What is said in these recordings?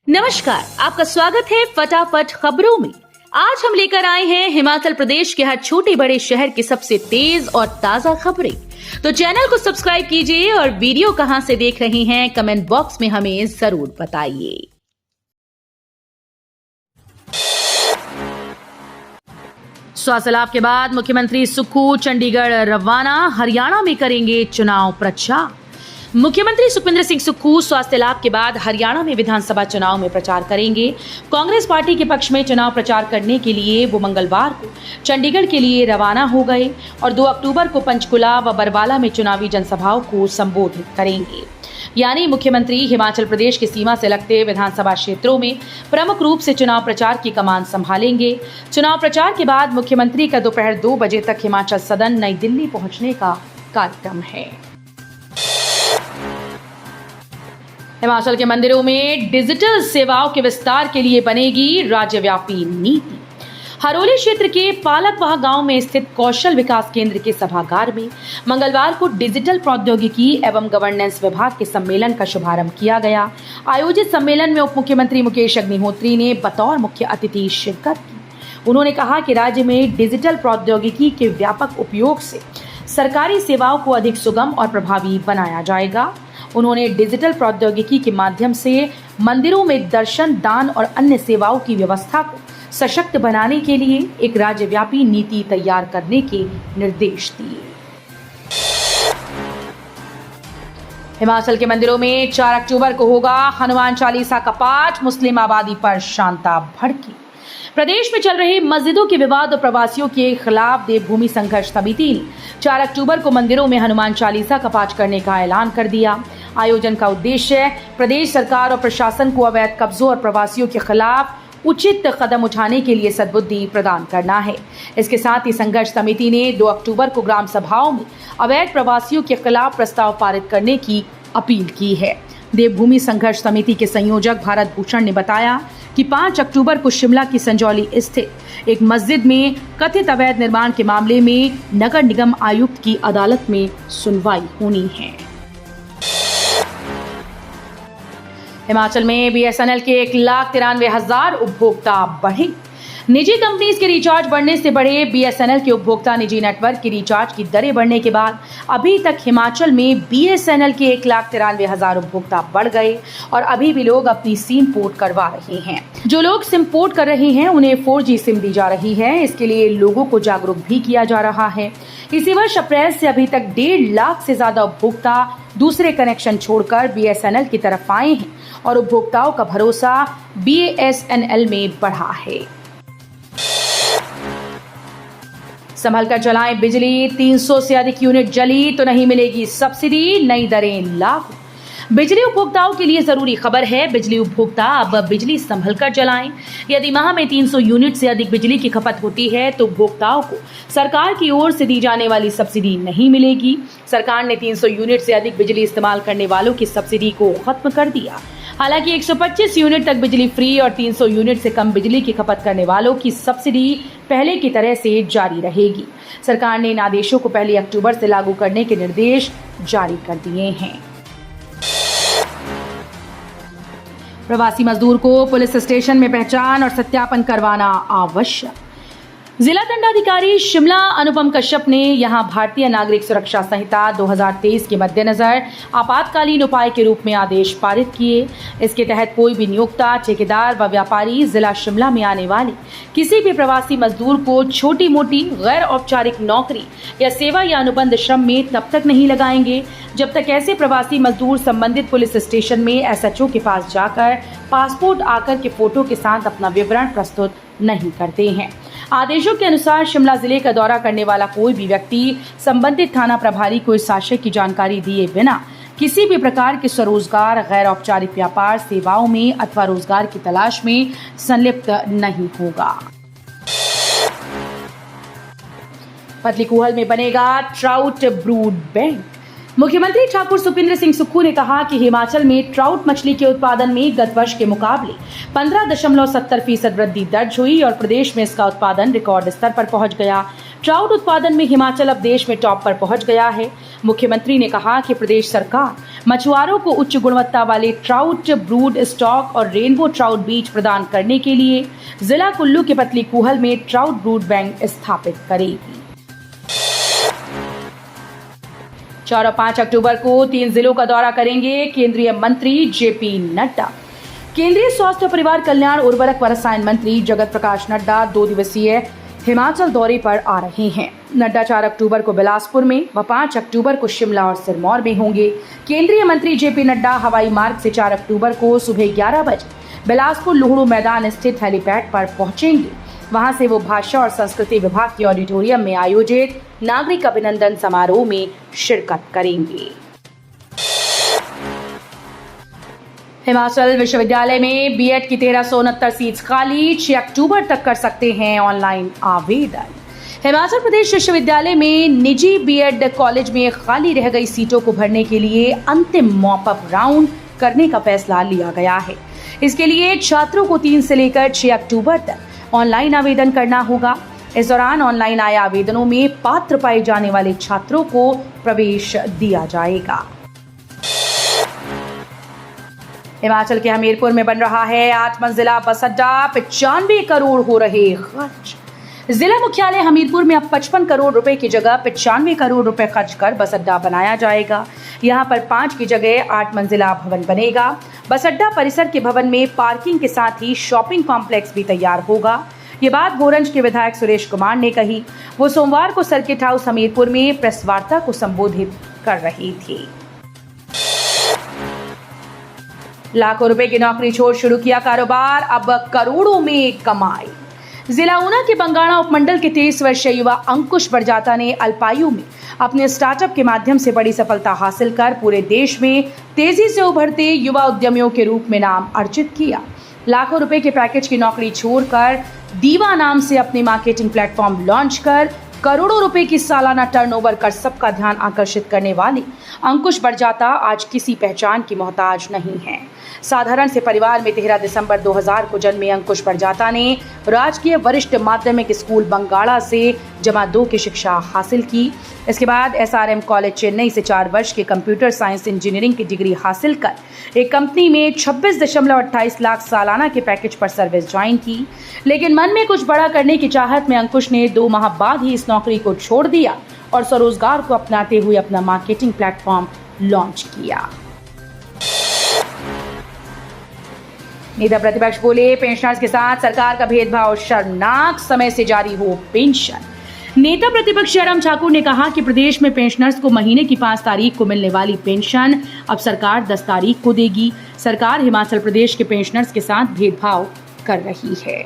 नमस्कार, आपका स्वागत है फटाफट खबरों में। आज हम लेकर आए हैं हिमाचल प्रदेश के हर छोटे बड़े शहर की सबसे तेज और ताजा खबरें। तो चैनल को सब्सक्राइब कीजिए और वीडियो कहां से देख रहे हैं कमेंट बॉक्स में हमें जरूर बताइए। स्वास्थ्य लाभ के बाद मुख्यमंत्री सुक्खू चंडीगढ़ रवाना, हरियाणा में करेंगे चुनाव प्रचार। मुख्यमंत्री सुखविंदर सिंह सुक्खू स्वास्थ्य लाभ के बाद हरियाणा में विधानसभा चुनाव में प्रचार करेंगे। कांग्रेस पार्टी के पक्ष में चुनाव प्रचार करने के लिए वो मंगलवार को चंडीगढ़ के लिए रवाना हो गए और 2 अक्टूबर को पंचकुला व बरवाला में चुनावी जनसभाओं को संबोधित करेंगे। यानी मुख्यमंत्री हिमाचल प्रदेश की सीमा से लगते विधानसभा क्षेत्रों में प्रमुख रूप से चुनाव प्रचार की कमान संभालेंगे। चुनाव प्रचार के बाद मुख्यमंत्री का दोपहर 2 बजे तक हिमाचल सदन नई दिल्ली पहुंचने का कार्यक्रम है। हिमाचल के मंदिरों में डिजिटल सेवाओं के विस्तार के लिए बनेगी राज्यव्यापी नीति। हरोली क्षेत्र के पालकवाह गांव में स्थित कौशल विकास केंद्र के सभागार में मंगलवार को डिजिटल प्रौद्योगिकी एवं गवर्नेंस विभाग के सम्मेलन का शुभारंभ किया गया। आयोजित सम्मेलन में उप मुख्यमंत्री मुकेश अग्निहोत्री ने बतौर मुख्य अतिथि शिरकत की। उन्होंने कहा कि राज्य में डिजिटल प्रौद्योगिकी के व्यापक उपयोग से सरकारी सेवाओं को अधिक सुगम और प्रभावी बनाया जाएगा। उन्होंने डिजिटल प्रौद्योगिकी के माध्यम से मंदिरों में दर्शन, दान और अन्य सेवाओं की व्यवस्था को सशक्त बनाने के लिए एक राज्यव्यापी नीति तैयार करने के निर्देश दिए। हिमाचल के मंदिरों में 4 अक्टूबर को होगा हनुमान चालीसा का पाठ, मुस्लिम आबादी पर शांता भड़की। प्रदेश में चल रहे मस्जिदों के विवाद और प्रवासियों के खिलाफ देवभूमि संघर्ष समिति ने 4 अक्टूबर को मंदिरों में हनुमान चालीसा का पाठ करने का ऐलान कर दिया। आयोजन का उद्देश्य प्रदेश सरकार और प्रशासन को अवैध कब्जों और प्रवासियों के खिलाफ उचित कदम उठाने के लिए सद्बुद्धि प्रदान करना है। इसके साथ ही संघर्ष समिति ने 2 अक्टूबर को ग्राम सभाओं में अवैध प्रवासियों के खिलाफ प्रस्ताव पारित करने की अपील की है। देवभूमि संघर्ष समिति के संयोजक भारत भूषण ने बताया कि 5 अक्टूबर को शिमला की संजौली स्थित एक मस्जिद में कथित अवैध निर्माण के मामले में नगर निगम आयुक्त की अदालत में सुनवाई होनी है। हिमाचल में बीएसएनएल के 1,93,000 उपभोक्ता बढ़े। निजी कंपनीज के रिचार्ज बढ़ने से बढ़े बीएसएनएल के उपभोक्ता। निजी नेटवर्क की रिचार्ज की दरें बढ़ने के बाद अभी तक हिमाचल में बीएसएनएल के 1,93,000 उपभोक्ता बढ़ गए और अभी भी लोग अपनी सिम पोर्ट करवा रहे हैं। जो लोग सिम पोर्ट कर रहे हैं उन्हें 4G सिम दी जा रही है। इसके लिए लोगों को जागरूक भी किया जा रहा है। इसी वर्ष अप्रैल से अभी तक 1.5 लाख से ज्यादा उपभोक्ता दूसरे कनेक्शन छोड़कर बीएसएनएल की तरफ आए हैं और उपभोक्ताओं का भरोसा बीएसएनएल में बढ़ा है। संभल कर चलाएं बिजली, 300 से अधिक यूनिट जली तो नहीं मिलेगी सब्सिडी, नई दरें लागू। बिजली उपभोक्ताओं के लिए जरूरी खबर है। बिजली उपभोक्ता अब बिजली संभल कर जलाएं। यदि माह में 300 यूनिट से अधिक बिजली की खपत होती है तो उपभोक्ताओं को सरकार की ओर से दी जाने वाली सब्सिडी नहीं मिलेगी। सरकार ने 300 यूनिट से अधिक बिजली इस्तेमाल करने वालों की सब्सिडी को खत्म कर दिया। हालांकि 125 यूनिट तक बिजली फ्री और 300 यूनिट से कम बिजली की खपत करने वालों की सब्सिडी पहले की तरह से जारी रहेगी। सरकार ने इन आदेशों को 1 अक्टूबर से लागू करने के निर्देश जारी कर दिए हैं। प्रवासी मजदूर को पुलिस स्टेशन में पहचान और सत्यापन करवाना आवश्यक। जिला दंडाधिकारी शिमला अनुपम कश्यप ने यहां भारतीय नागरिक सुरक्षा संहिता 2023 के मद्देनजर आपातकालीन उपाय के रूप में आदेश पारित किए। इसके तहत कोई भी नियोक्ता, ठेकेदार व व्यापारी जिला शिमला में आने वाले किसी भी प्रवासी मजदूर को छोटी मोटी गैर औपचारिक नौकरी या सेवा या अनुबंध श्रम में तब तक नहीं लगाएंगे जब तक ऐसे प्रवासी मजदूर संबंधित पुलिस स्टेशन में एसएचओ के पास जाकर पासपोर्ट आकर के फोटो के साथ अपना विवरण प्रस्तुत नहीं करते हैं। आदेशों के अनुसार शिमला जिले का दौरा करने वाला कोई भी व्यक्ति संबंधित थाना प्रभारी को इस आशय की जानकारी दिए बिना किसी भी प्रकार के स्वरोजगार, गैर औपचारिक व्यापार, सेवाओं में अथवा रोजगार की तलाश में संलिप्त नहीं होगा। पतलीकूहल में बनेगा ट्राउट ब्रूड बैंक। मुख्यमंत्री ठाकुर सुखविंदर सिंह सुक्खू ने कहा कि हिमाचल में ट्राउट मछली के उत्पादन में गत वर्ष के मुकाबले 15.70% वृद्धि दर्ज हुई और प्रदेश में इसका उत्पादन रिकॉर्ड स्तर पर पहुंच गया। ट्राउट उत्पादन में हिमाचल अब देश में टॉप पर पहुंच गया है। मुख्यमंत्री ने कहा कि प्रदेश सरकार मछुआरों को उच्च गुणवत्ता वाले ट्राउट ब्रूड स्टॉक और रेनबो ट्राउट बीज प्रदान करने के लिए जिला कुल्लू के पतली कूहल में ट्राउट ब्रूड बैंक स्थापित करेगी। 4 और 5 अक्टूबर को 3 जिलों का दौरा करेंगे केंद्रीय मंत्री जेपी नड्डा। केंद्रीय स्वास्थ्य और परिवार कल्याण, उर्वरक व रसायन मंत्री जगत प्रकाश नड्डा 2 दिवसीय हिमाचल दौरे पर आ रहे हैं। नड्डा 4 अक्टूबर को बिलासपुर में व 5 अक्टूबर को शिमला और सिरमौर में होंगे। केंद्रीय मंत्री जेपी नड्डा हवाई मार्ग से 4 अक्टूबर को सुबह 11 बजे बिलासपुर लुहड़ू मैदान स्थित हेलीपैड पर पहुंचेंगे। वहां से वो भाषा और संस्कृति विभाग के ऑडिटोरियम में आयोजित नागरिक अभिनंदन समारोह में शिरकत करेंगे। हिमाचल विश्वविद्यालय में बीएड की 1369 सीट खाली, 6 अक्टूबर तक कर सकते हैं ऑनलाइन आवेदन। हिमाचल प्रदेश विश्वविद्यालय में निजी बीएड कॉलेज में खाली रह गई सीटों को भरने के लिए अंतिम मॉपअप राउंड करने का फैसला लिया गया है। इसके लिए छात्रों को 3 से लेकर 6 अक्टूबर तक ऑनलाइन आवेदन करना होगा। इस दौरान ऑनलाइन आए आवेदनों में पात्र पाए जाने वाले छात्रों को प्रवेश दिया जाएगा। हिमाचल के हमीरपुर में बन रहा है 8 मंजिला बस अड्डा, 95 करोड़ हो रहे खर्च। जिला मुख्यालय हमीरपुर में अब 55 करोड़ रुपए की जगह 95 करोड़ रुपए खर्च कर बस अड्डा बनाया जाएगा। यहां पर 5 की जगह 8 मंजिला भवन बनेगा। बस अड्डा परिसर के भवन में पार्किंग के साथ ही शॉपिंग कॉम्प्लेक्स भी तैयार होगा। ये बात भोरंज के विधायक सुरेश कुमार ने कही। वो सोमवार को सर्किट हाउस हमीरपुर में प्रेस वार्ता को संबोधित कर रही थी। लाखों रुपए की नौकरी छोड़ शुरू किया कारोबार, अब करोड़ों में कमाई। जिला ऊना के बंगाणा उपमंडल के 23 वर्षीय युवा अंकुश बरजाता ने अल्पायु में अपने स्टार्टअप के माध्यम से बड़ी सफलता हासिल कर पूरे देश में तेजी से उभरते युवा उद्यमियों के रूप में नाम अर्जित किया। लाखों रुपए के पैकेज की नौकरी छोड़कर दीवा नाम से अपने मार्केटिंग प्लेटफॉर्म लॉन्च कर करोड़ों रुपए की सालाना टर्नओवर कर सबका ध्यान आकर्षित करने वाले अंकुश बरजाता आज किसी पहचान की मोहताज नहीं है। साधारण से परिवार में 13 दिसंबर 2000 को जन्मे अंकुश बरजाता ने राजकीय वरिष्ठ माध्यमिक स्कूल बंगाड़ा से जमा 2 की शिक्षा हासिल की। इसके बाद SRM कॉलेज चेन्नई से 4 वर्ष के कंप्यूटर साइंस इंजीनियरिंग की डिग्री हासिल कर एक कंपनी में 26.28 लाख सालाना के पैकेज पर सर्विस ज्वाइन की। लेकिन मन में कुछ बड़ा करने की चाहत में अंकुश ने 2 माह बाद ही इस नौकरी को छोड़ दिया और स्वरोजगार को अपनाते हुए अपना मार्केटिंग प्लेटफॉर्म लॉन्च किया। नेता प्रतिपक्ष बोले, पेंशनर्स के साथ सरकार का भेदभाव शर्मनाक, समय से जारी हो पेंशन। नेता प्रतिपक्ष जयराम ठाकुर ने कहा कि प्रदेश में पेंशनर्स को महीने की 5 तारीख को मिलने वाली पेंशन अब सरकार 10 तारीख को देगी। सरकार हिमाचल प्रदेश के पेंशनर्स के साथ भेदभाव कर रही है।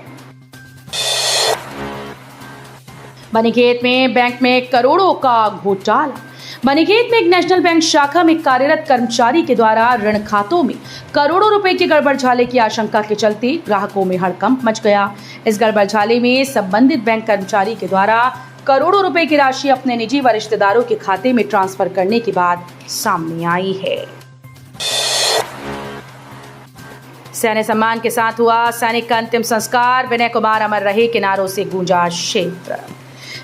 बनीखेत में बैंक में करोड़ों का घोटाला। बनीखेत में एक नेशनल बैंक शाखा में कार्यरत कर्मचारी के द्वारा ऋण खातों में करोड़ों रुपए के गड़बड़झाले की आशंका के चलते ग्राहकों में हड़कंप मच गया। इस गड़बड़झाले में संबंधित बैंक कर्मचारी के द्वारा करोड़ों रुपए की राशि अपने निजी व रिश्तेदारों के खाते में ट्रांसफर करने की बात सामने आई है। सैन्य सम्मान के साथ हुआ सैनिक का अंतिम संस्कार, विनय कुमार अमर रहे के नारों से गूंजा क्षेत्र।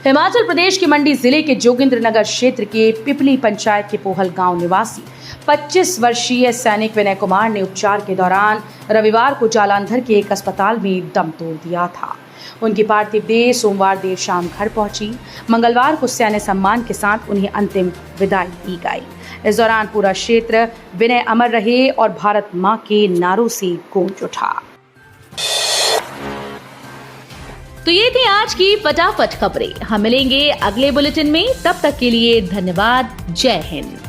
हिमाचल प्रदेश के मंडी जिले के जोगिंद्रनगर क्षेत्र के पिपली पंचायत के पोहल गांव निवासी 25 वर्षीय सैनिक विनय कुमार ने उपचार के दौरान रविवार को जालंधर के एक अस्पताल में दम तोड़ दिया था। उनकी पार्थिव देह सोमवार देर शाम घर पहुंची। मंगलवार को सैन्य सम्मान के साथ उन्हें अंतिम विदाई दी गई। इस दौरान पूरा क्षेत्र विनय अमर रहे और भारत मां के नारों से गूंज उठा। तो ये थी आज की फटाफट खबरें। हम मिलेंगे अगले बुलेटिन में, तब तक के लिए धन्यवाद। जय हिंद।